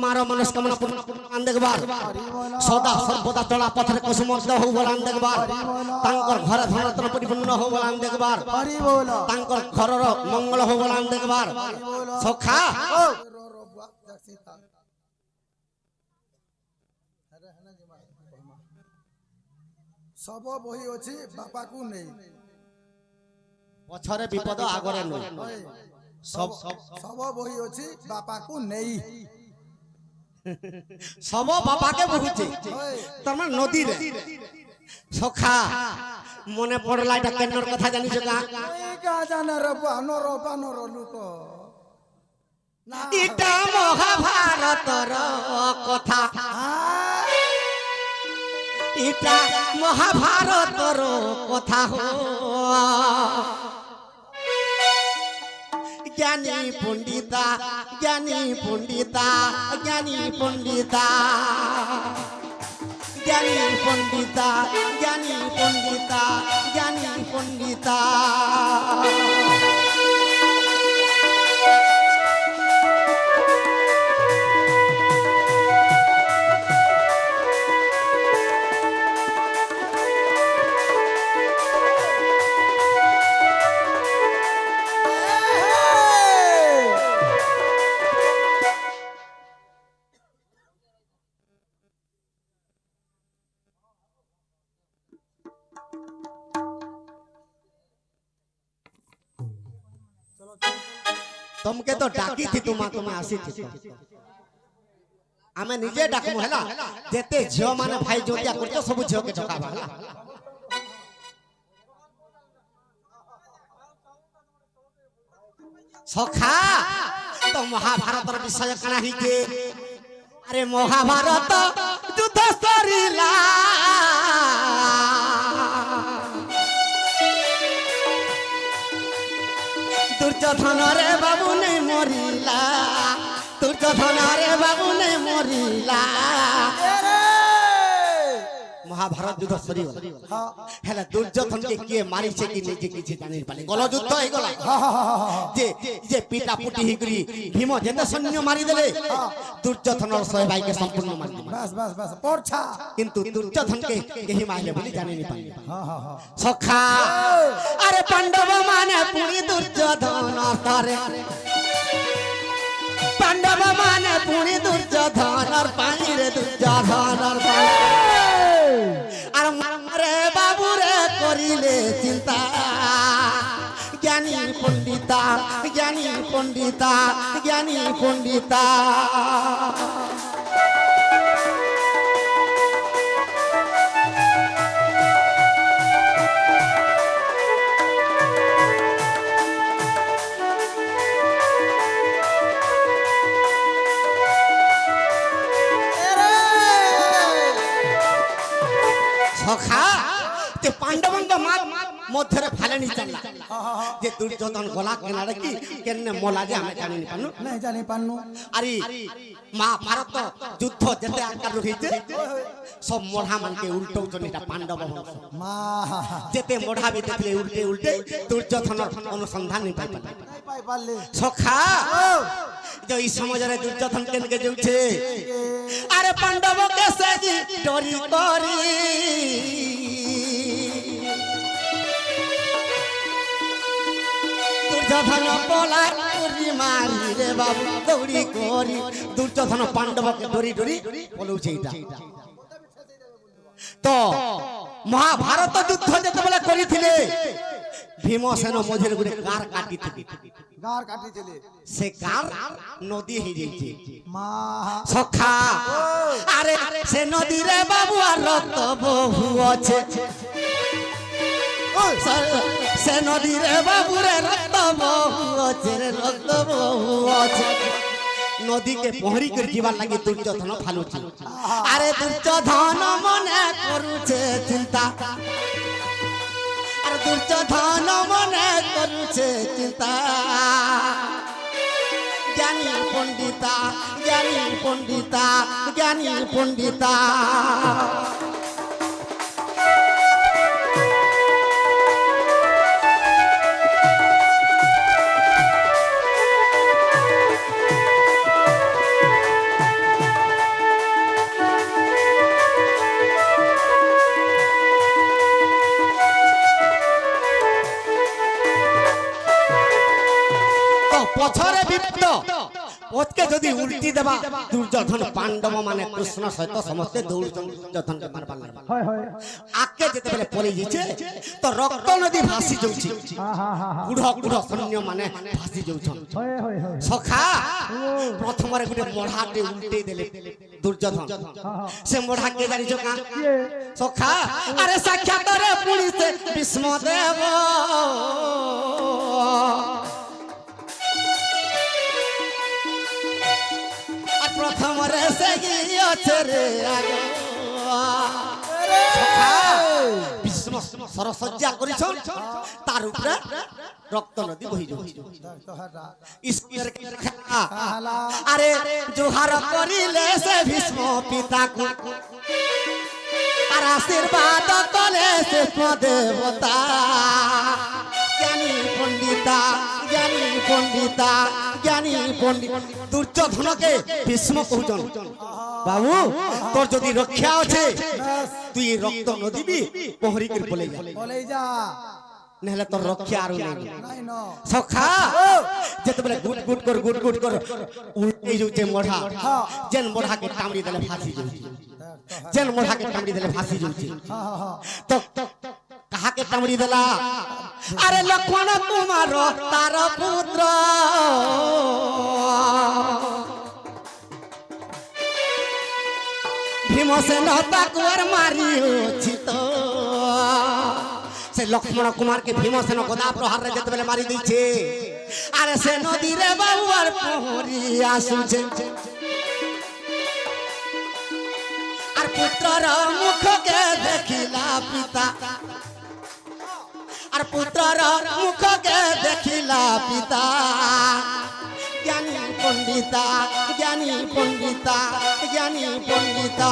मारो मनस्कामना पूर्ण देखबार सदा सर्वदा चला पथरे कुसुमस्त हो बोलान देखबार तांकर घर धनरत्न परिपूर्ण हो बोलान देखबार तांकर घरर मंगल हो बोलान देखबार सखा सब बही अछि बापा को नहीं पछरे विपद आगरे न सब सब बही अछि बापा को नहीं सब बापा के बहुचे तमन नदी रे सखा मने पड़ला এটা কেন্নর কথা জানিছ কা का जाने रे बानर लुक ना এটা মহাভারতর কথা এটা মহাভারতর কথা হো ज्ञानी पंडिता ज्ञानी पंडिता ज्ञानी पंडिता ज्ञानी पंडिता ज्ञानी पंडिता ज्ञानी पंडिता तुमके तो डाकी थी तुम्हें आसी थी आमे निजे डाकमु हैला जेते झियो माने भाई जोतिया करतो सब झियो के ठकाबा हैला सखा तो महाभारतर विषय कना ही के अरे महाभारत युद्ध सरिला दुर्योधन रे बाबू नहीं मरिला दुर्योधन रे बाबू नहीं मरिला महाभारत युद्ध सरी हेला दुर्योधन के मारी से कि नहीं कि जानि पाले गल युद्ध हे गला जे पिटा पुटी ही करी भीम जेते सैन्य मारी देले दुर्योधन और सहे भाई के संपूर्ण मारी बस पोरछा किंतु दुर्योधन के केही मारले बोली जानि नहीं पाले सखा अरे पांडव माने पुनी दुर्योधन तारे पांडव माने पुनी दुर्योधन और पानी रे दुर्योधन और আর মারে বাবু রে করিলে চিন্তা জ্ঞানী পণ্ডিতা জ্ঞানী পণ্ডিতা জ্ঞানী পণ্ডিতা सखा ते पांडवन का मार मध्यरे फालेनी चलला जे दुर्योधन गला केनारे की केन्ने मोला जे हमें जानि पानु अरे महाभारत युद्ध जेते आकार रहिते सब मोढ़ा मान के उल्टो जनिटा पांडव वंश जेते मोढ़ा भी देखले उल्टे उल्टे दुर्योधन अनुसंधान नहीं पाई पाले सखा जो इस समाज रे दुर्योधन केन के जोछे अरे पांडव के से डरी करी दुर्योधन पोला उरी मारी रे बाबू दौड़ी कोरी दुर्योधन पांडव के डोरी डोरी पलौछे इटा तो महाभारत युद्ध जेते बेला करिथिले भीमसेन मझिर गुरे कार काटी थिले से कार नदी ही जाइछे सखा अरे से नदी रे बाबू रक्त बहु আছে से नदी रे बाबू रे रक्त बहु আছে नदी के पहरी कर जीवन लगी दुर्योधन फालुची अरे दुर्योधन मने करूछे चिंता अरे दुर्योधन मने करूछे चिंता ज्ञानी पंडिता ज्ञानी पंडिता ज्ञानी पंडिता পছরে বিপ্ত ওতকে যদি উল্টি দেবা দুর্যোধন পাণ্ডব মানে কৃষ্ণ সহিত সমস্তে দৌড়ছন দুর্যোধনকে মারবার লাগবে আগে যেতেবেলে পড়ে গেছে তো রক্ত নদী ভাসি যাଉଛି গুড় গুড় সৈন্য মানে ভাসি যাଉଛন সখা প্রথমরে গোটে মঢ়াতে উল্টেই দেলে দুর্যোধন সে মঢ়া কে জানিছ কা সখা আরে সাক্ষাতরে পুনি সে ভীষ্ম দেব আর প্রথমরে সে গিয়েছে রে আগো ভীষ্ম সরসজ্জা করিছন তার উপরে রক্ত নদী বহি যাଉଛି আরে জোহার করিলে সে ভীষ্ম পিতাকু আর আশীর্বাদ কলে সে দেবতা জ্ঞানী পণ্ডিতা জ্ঞানী পণ্ডিতা জ্ঞানী পণ্ডিত দুর্যোধনকে ভীষ্ম কহুছন বাবু তোর যদি রক্ষা আছে তুই রক্ত নদীবি পহরি করে বলে যা নহলে তোর রক্ষা আর নাই সখা যেতবেলে গুট গুট কর উল্টে যাচ্ছে মঢ়া যেন মঢ়াকে টামড়ি দেলে ফাঁসি যাଉଛି যেন মঢ়াকে টামড়ি দেলে ফাঁসি যাଉଛି তো কাহাকে টামড়ি দেলা আরে লক্ষ্মণ কুমার তার পুত্র ভীমসেন তাকু আর মারিছি তো সে লক্ষ্মণ কুমার কে ভীমসেন গদা প্রহারে যেতবেলে মারি দিছে আরে সে নদীরে বাবু আর পহরি আসুছে আর পুত্রর মুখকে দেখিলা পিতা আর পুত্রর মুখকে দেখিলা পিতা জ্ঞানী পণ্ডিতা জ্ঞানী পণ্ডিতা জ্ঞানী পণ্ডিতা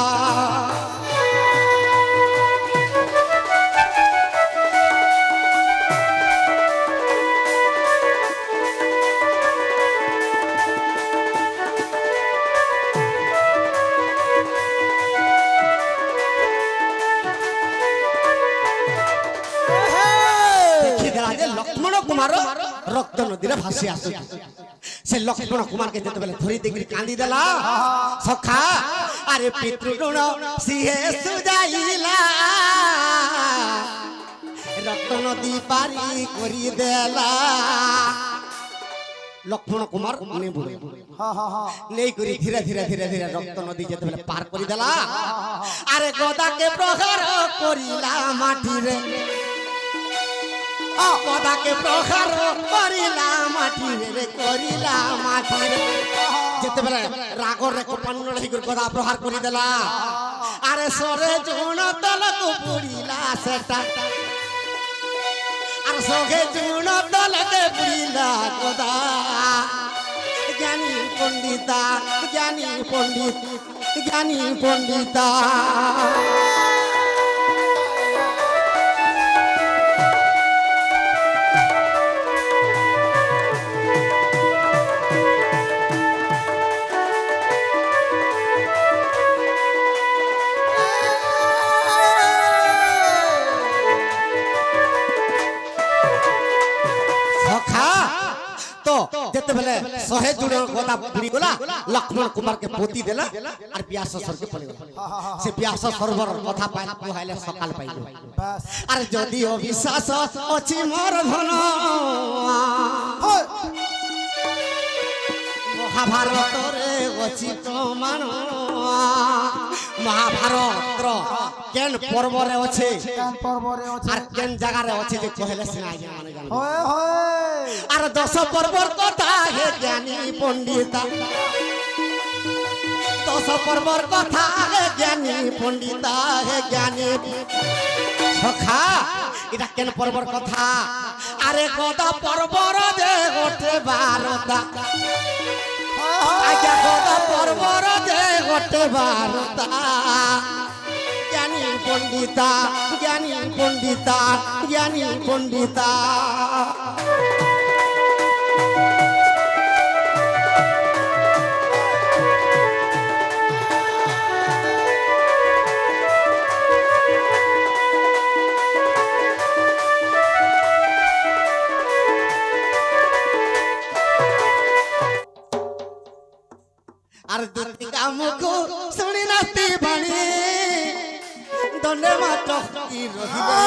লক্ষ্মণ কুমার রক্ত নদীরে ভাসি আসুছে সে লক্ষ্মণ কুমারকে যেতবেলে ধরি দেখি কান্দি দেলা সখা আরে পিতৃ ঋণ সিহে সুজাইলা রক্ত নদী পারি করি দেলা লক্ষ্মণ কুমার মনে বলে নেই করি ধীরে ধীরে ধীরে ধীরে রক্ত নদী যেতবেলে পার করি দেলা আরে গদাকে প্রহার করিলা মাটিরে গদাকে প্রহার করিলা মাটিরে করিলা মাটিরে যেতেবেলে রাগর রে কোপান্ন রহি করে গদা প্রহার করি দেলা আরে সরে জুণ তলকু পুড়িলা সেটা আর সগে জুণ তলকে পুড়িলা গদা জ্ঞানী পণ্ডিতা জ্ঞানী পণ্ডিত জ্ঞানী পণ্ডিতা যেতেবেলে শহে জুড়ে গদা পুরি গলা লক্ষ্মণ কুমার কে পোতি দেলা আর ব্যাসসর কে পড়ে গলা সে ব্যাসসরবর কথা পাইলে সকাল পাইল আর যদি অবিশ্বাস অছি মোর ধন মহাভারতরে অছি প্রমাণ মহাভারত কেন পর্বরে আছে আর কেন জায়গারে আছে যে কহেলে সিনা আগে মানে জানবে আর 10 পর্বর কথা হে জ্ঞানী পণ্ডিতা 10 পর্বর কথা হে জ্ঞানী পণ্ডিতা হে জ্ঞানী সখা এটা কেন পর্বর কথা আরে গদা পর্বর যে ওঠে 12টা আজ্ঞা গদা পর্বর যে ওঠে 12টা জ্ঞানী পণ্ডিতা জ্ঞানী পণ্ডিতা জ্ঞানী পণ্ডিতা আর দুর্গা মুখ শুনি নাতি বাণী দণ্ডে মাত্র কি রহিবে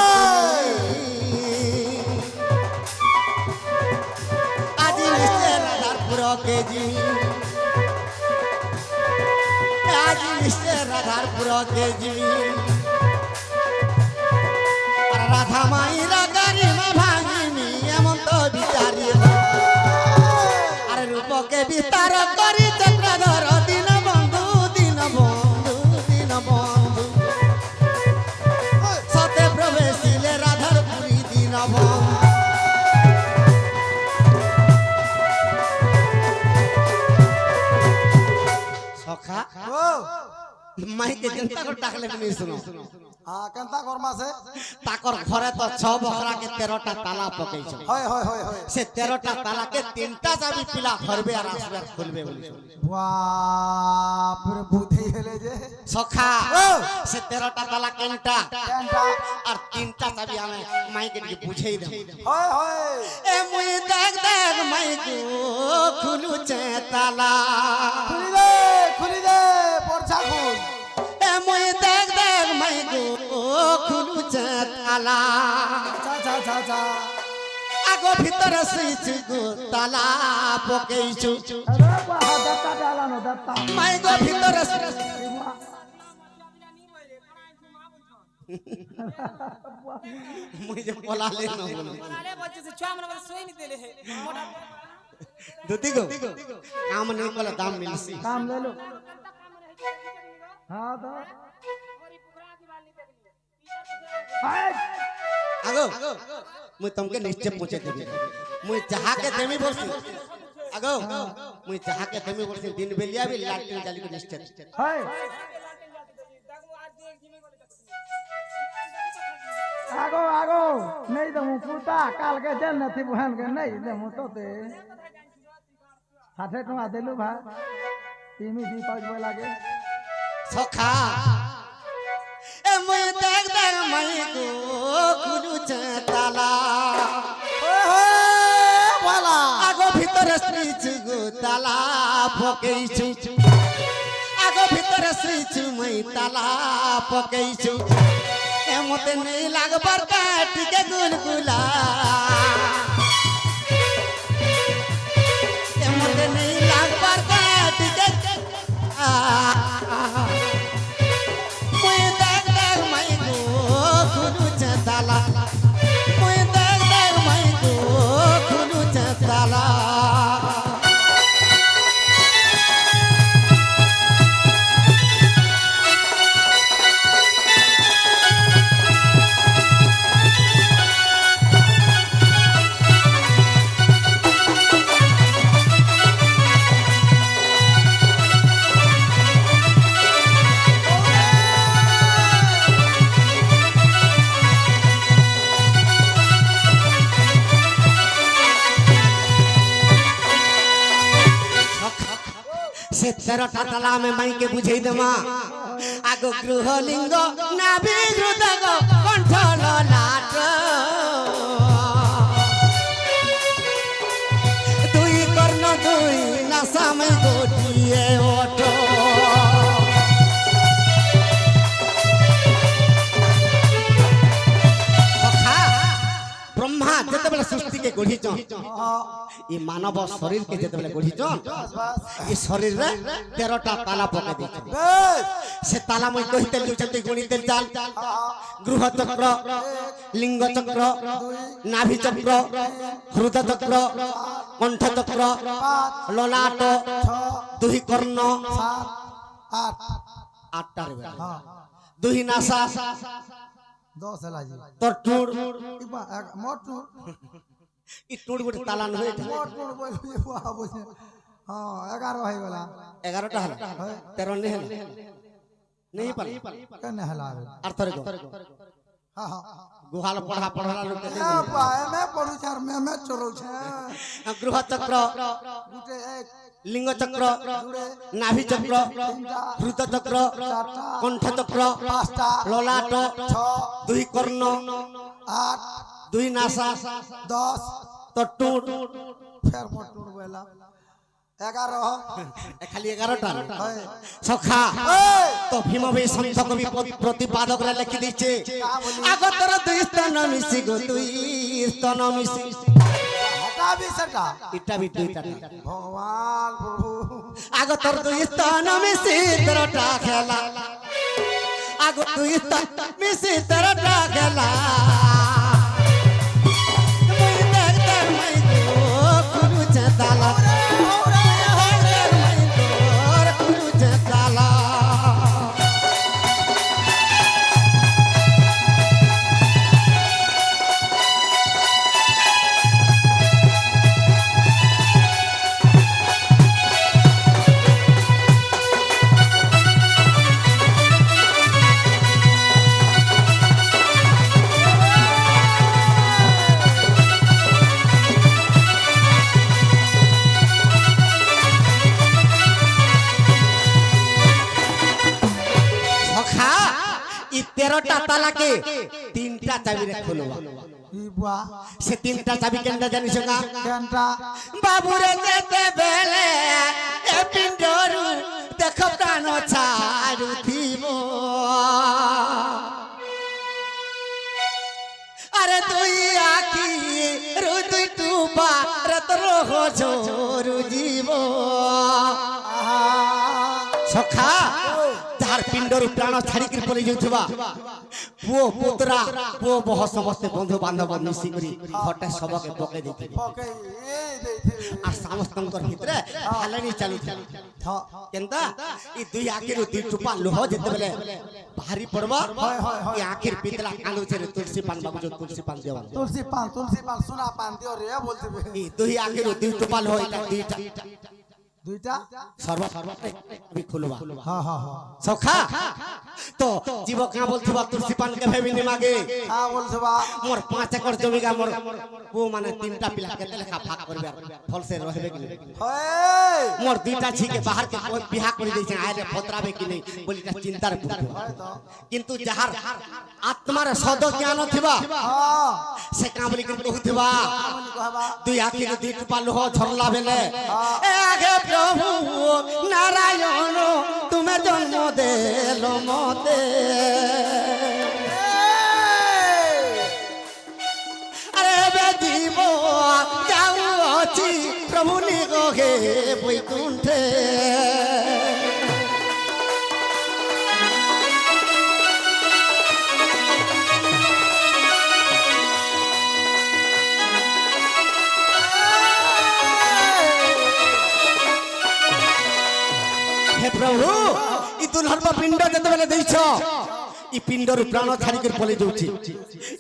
আজি নিশ্চয় রাধারপুর কেজি আজি নিশ্চয় রাধারপুর কেজি রাধা মাইরা গাড়ি মা ভাঙিনি এমন তো বিচারি আর রূপকে বিস্তার করি চক্রধর দিন বন্ধু দিন বন্ধু দিন বন্ধু সতে প্রবেশিলে রাধার পুরী দিন বন্ধু সখা মাইকে চিন্তা করে ডাকলে তুমি শুনো কেনতা করমাছে তাকর ঘরে তো 6 বকরাকে 13টা তালা পকাইছ হয় হয় হয় হয় সে 13টা তালাকে 3টা চাবি পিলা ধরবে আর আসবে আর খুলবে বলিছ বাপ রে বুদ্ধি হেলে যে সখা সে 13টা তালা কেনটা কেনতা আর 3টা চাবি আমি মাইকে দিয়ে বুঝাই দেব হয় হয় এ মুই দেখ দেখ মাইকু খুলুছে তালা খুলি দে পরছা খুল এ মুই দেখ দেখ মাইকু খুলুছে তালা চা চা চা চা আগো ভিতরে সুইচ গো তালা পকেইছু দত্তা ডালানো দত্তা মাইকো ভিতরে মুই যে বলালে না বলি আরে বলছে যে ছুয়া মানে সই নি দিলে হে মোটা দুতি গো কাম নেই কলে দাম মিলছি काम ले लो हाँ तो আগো মুই তমকে নিশ্চয় পৌঁছে দেবি মুই যাহাকে দেমি বলছি আগো মুই যাহাকে দেমি বলছি দিন বেলিয়া বি লালটিন জালি के निश्चय है आगो आगो नहीं तो हूँ पुता काल के जन थी बहन के नहीं दे हूँ तो ते 60 टका देलु भा तीमी दी पाँच बजे लागे সখা এ মুই দেখ দেখ মাই গো খুলুছে তালা वाला আগো ভিতরে সুইচ গো তালা পকেইছু আগো ভিতরে সুইচ মই তালা পকেইছু এমতে নেই লাগবার কাটিকে গুলগুলা এমতে নেই লাগবার কাটিকে মুই দেখ দেখ মাই গো খুলুছে তালা মুই দেখ দেখ মাই গো খুলুছে তালা से 13টা তালা আমি মাইকে বুঝাই দেমা আগো গৃহলিঙ্গ নাভি হৃদয় কণ্ঠ ললাট দুই কর্ণ দুই নাসামে গোটিয়ে ওঠো ब्रह्मा যেতবেলে সৃষ্টি কে গঢ়িছ এই মানব শরীর কে যেতবেলে গঢ়িছ এই শরীর রে 13টা তালা পকাই দিছ সে তালা মই কহিতে লিউচନ୍ତି গণিতে চাল গৃহ চক্র লিঙ্গ চক্র নাভি চক্র হৃদয় চক্র কণ্ঠ চক্র ললাট দুই কর্ণ 8টা রে দুই নাসা 10 है लाजी তোর টুর इबा मोटू ই টুর গোটে তালা নহে मोटू बोलिए वाह बोले हां 11 भाई वाला 11টা হল 13 নেই হল नहीं पाल कने हला আর তোরে গো हां हां गुहाल पढ़ा पढ़ला लोग के हां पाए मैं पढ़ू चार मैं चलो छे गृह चक्र गुटे एक लिंग चक्र नाभि चक्र हृदय चक्र कंठ चक्र ललाट दुई कर्ण 8 दुई नासा 10 तट्टूर फेर मोटू बोला 11 খালি 11টা সখা তো ভীম ভাই সন্ত কবি প্রতিপাদকরা লিখি দিচ্ছে আগতর দুই স্তন মিশি গো দুই স্তন মিশি হটাবি সেটা এটা বি দুইটা ভগবান প্রভু আগতর দুই স্তন মিশি তেরোটা খেলা আগ দুই স্তন মিশি তেরোটা খেলা মই দেখতে মই গো কুরুচে দালা তেরোটা তালাকে তিনটা চাবি খুলবা ইবা সে তিনটা চাবি কেনটা জানিস না কেনটা বাবুরে যেতে বেলে এ পিণ্ডরু দেখো প্রাণ ছাড়ু দিব আরে তুই আখি রু তুই টুপা রে তোর ঝোরু জীব সখা যার পিণ্ডরু প্রাণ ছাড়িকি পড়ে যাଉଥିବା পুଅ ପୁତୁରା ପୁଅ ବହ ସମସ୍ତେ ବନ୍ଧୁ ବାନ୍ଧବ ମିଶିକରି ଘଟେ ଶବକେ ପକେଇ ଦେଇଥିବେ ପକେଇ ଦେଇଥିବେ আর ସମସ୍ତଙ୍କର ଭିତରେ ହାଲଣି ଚାଲୁଛି କେନ୍ତା ଇ ଦୁଇ ଆଖିରୁ ଦୁଇ ଟୁପା ଲୁହ ଯେତେବେଳେ ବାହାରି ପଡବା ଇ ଆଖିର ପିତଲା କାନ୍ଦୁଛେ ରେ ତୁଳସୀ ପାନ ବାବୁ ଯୋ ତୁଳସୀ ପାନ ଦେବା তুলসী পান সোনা পান দিও রে বলতিবে ই ଦୁଇ আখিରୁ ଦୁଇ ଟୁପା ଲୁହ এটা দুইটা সর্ব বি খুলবা হ্যাঁ হ্যাঁ হ্যাঁ সখা তো জীব কা বলছিবা তুলসী পান কেবে বি নিমাগে হ্যাঁ বলছবা মোর 5 একর জমিগা মোর পু মানে তিনটা পিলা কেতে লেখা ভাগ করবে ফলসে রহবে কি হয় মোর দুইটা ঝিকে বাহার কে বিয়া করে দিয়েছে আইলে ফতরাবে কি নাই বলিটা চিন্তার কিন্তু যাহার আত্মার সদ জ্ঞান থিবা হ্যাঁ সে কা বলি কিন্তু কহুথিবা দুই আখি দুই টুপা লুহ ঝরলা বেলে এ আগে প্রভু নারায়ণ তুমি জন্ম দেলো মতে আরে বে জীব যাও অছি প্রভু নিগহে বৈকুণ্ঠে হে প্রভু ই দুলহর পিণ্ড যেতেবেলে ଦେଇଛ ই পিণ্ডর প্রাণ ছাড়িকি পলে যাଉଛି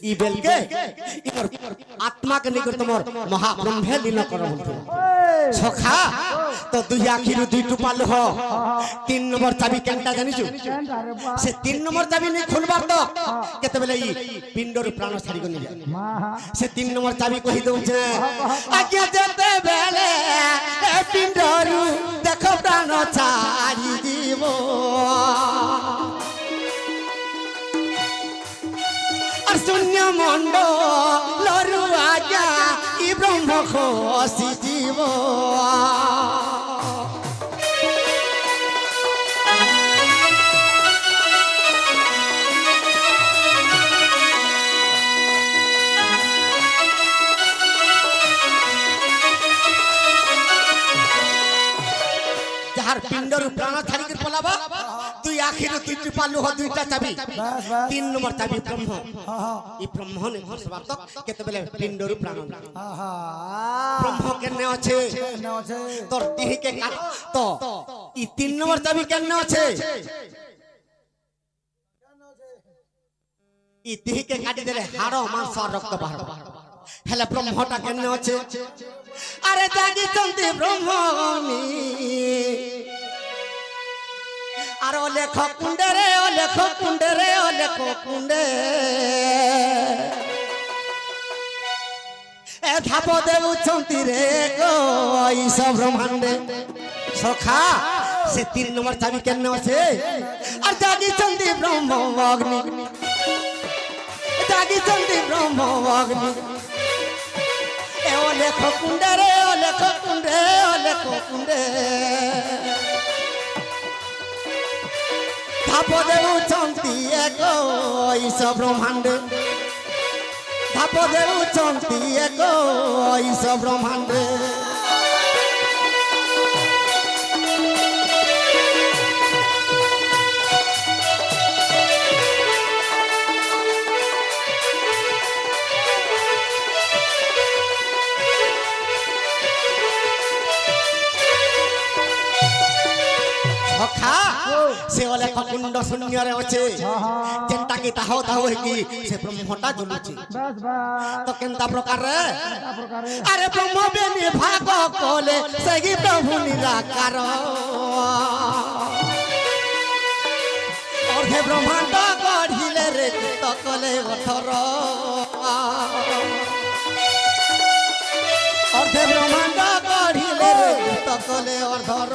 ই বেলকে ইমর আত্মা কে নিকট তোমার মহাব্রহ্মে লীন কর বলতে সখা তো দুই আখিরু দুই টুপা লুহ 3 নম্বর চাবি কেনটা জানিছু সে 3 নম্বর চাবি নি খুলবার তো কেতেবেলে ই পিণ্ডর প্রাণ ছাড়িকি নি সে 3 নম্বর চাবি কহি দউছে আজ্ঞা যেতে বেলে এ পিণ্ডরু দেখো প্রাণ ছাড়ি দিব আর শূন্য মণ্ডলরু আজ্ঞা ই ব্রহ্ম খসি জীব যাহার পিণ্ডরু প্রাণ ছাড়িকি পলাবা দুই আখিরু দুই টুপা লুহ দুইটা চাবি 3 নম্বর চাবি ব্রহ্ম ই ব্রহ্ম নে খসবার তো কেতেবেলে পিণ্ডরু প্রাণ ব্রহ্ম কেনে আছে তোর দেহকে কাট তো ই 3 নম্বর চাবি কেনে আছে ই দেহকে কাটি দেলে হাড় মাংস রক্ত বাহার হেলে ব্রহ্মটা কেনে আছে আরে জাগিছন্তি ব্রহ্মনি আর লেখ কুণ্ডে রে ও লেখ কুণ্ডে রে ও লেখ কুণ্ডে এ ধাপ দেউছন্তি রে গো ঈশ ব্রহ্মাণ্ডে সখা সে 3 নম্বর চাবি কেন আছে আর জাগিছন্তি ব্রহ্ম অগ্নি জাগিছন্তি ব্রহ্ম অগ্নি এ ও লেখ কুণ্ডে রে ও লেখ কুণ্ডে ও লেখ କୁଣ୍ଡେ ଧାପ ଦେଉଛନ୍ତି ଏକ ଈଶ ବ୍ରହ୍ମାଣ୍ଡେ ଧାପ ଦେଉଛନ୍ତି ଏକ ଈଶ ବ୍ରହ୍ମାଣ୍ଡେ से वाले कुंड शून्य रे अच्छे जेंटा की ताहो ताहो है कि से ब्रह्मटा जुलुची बस बस तो केंता प्रकार रे प्रकार अरे ब्रह्म बेनी भाग कोले सही प्रभु निराकार और हे ब्रह्मांड गढ़िले रे तो कोले अथर और हे ब्रह्मांड गढ़िले रे तो कोले अथर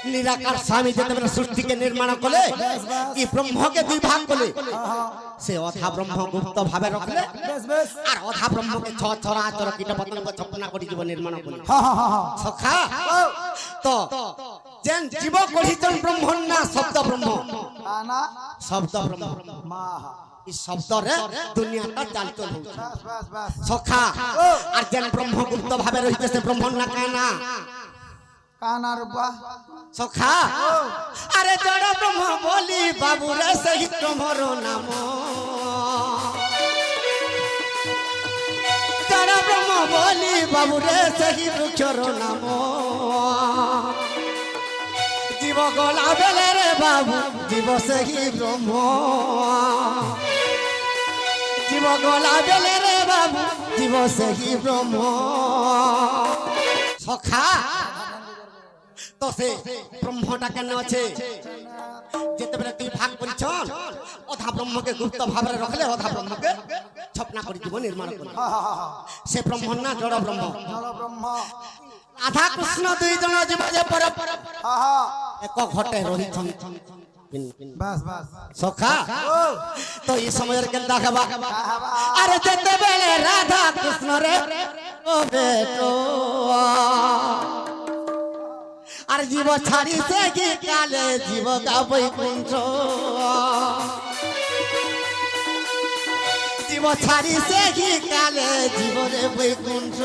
निराकार स्वामी जेते सृष्टि के निर्माण कले ई ब्रह्म के दुई भाग कले से अधा ब्रह्म गुप्त भावे रखले और अधा ब्रह्म के छ चराचर कीट पतंग छपना करी जीव निर्माण कले सखा तो जेन जीव कहिचन ब्रह्म ना शब्द ब्रह्म आना शब्द ब्रह्म माह ई शब्द रे दुनिया का चालचल हो बस बस बस सखा और जेन ब्रह्म गुप्त भावे रहिते से ब्रह्म ना काना काना रुपा सखा अरे जड़ ब्रह्म बोली बाबू रे सही तुम्हारो नाम जड़ ब्रह्म बोली बाबू रे सही वृक्षर नाम जीव गला बेले रे बाबू जीव सही ब्रह्म जीव गला बेले रे बाबू जीव सही ब्रह्म सखा तो से ब्रह्मटा केन अच्छे जेते बेले तुई भाग परिछन अधा ब्रह्म के गुप्त भाव रे रखले अधा ब्रह्म के छपना करि जीव निर्माण कर से ब्रह्म ना जड़ ब्रह्म ब्रह्म आधा कृष्ण दुई जन जीव जे पर एक घटे रही छन बस बस सखा तो ई समय रे केनता हबा अरे जेते बेले राधा कृष्ण रे ओ बेटो আর জীব ছাড়িছে কি কালে জীব গাবই কুঞ্জ জীব ছাড়িছে কি কালে জীবনে বৈকুণ্ঠ